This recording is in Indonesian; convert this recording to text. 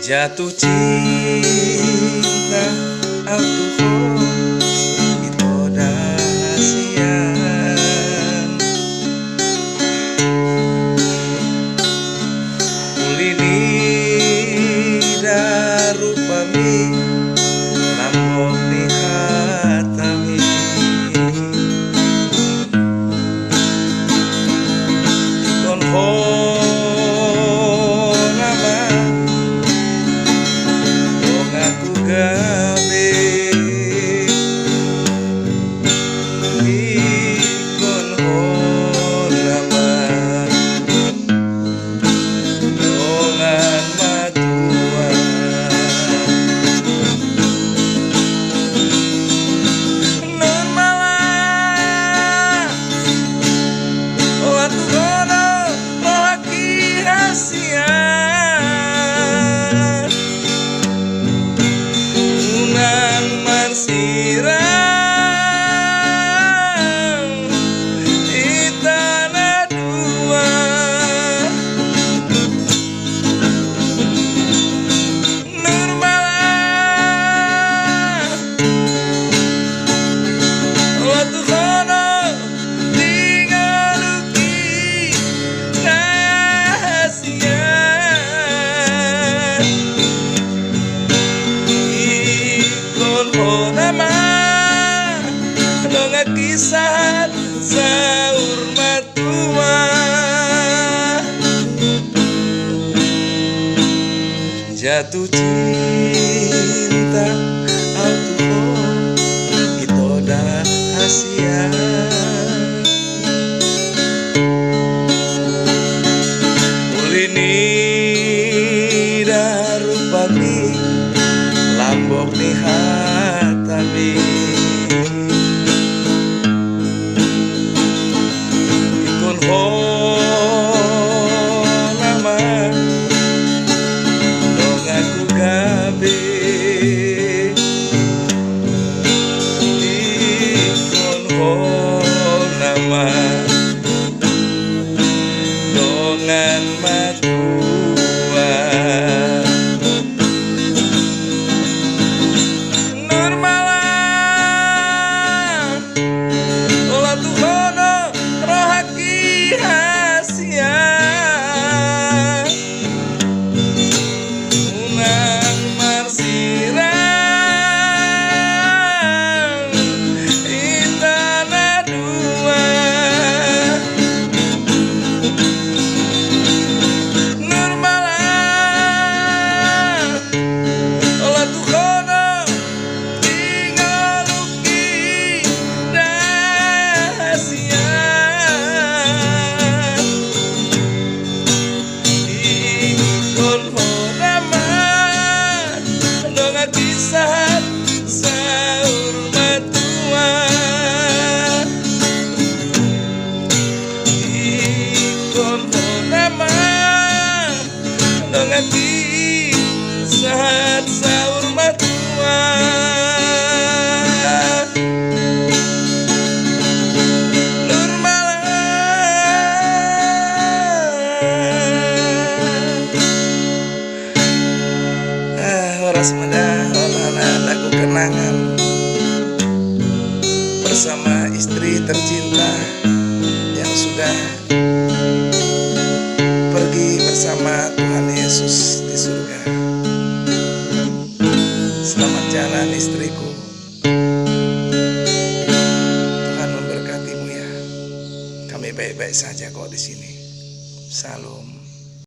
Jatuh cinta atuh itu dahasian ulini darupami lambok ni hatami konho kisah saur matua jatuh cinta autuh itu dahasian ulini darupami lambok ni hatami dongan matua normalan olah tuhono rohaki hasia unang marsirang intana dua kisah saur matua ikon nama dengan kisah saur matua lagu kenangan bersama istri tercinta yang sudah pergi bersama Tuhan Yesus di surga. Selamat jalan istriku. Tuhan memberkatimu ya. Kami baik-baik saja kok di sini. Salam.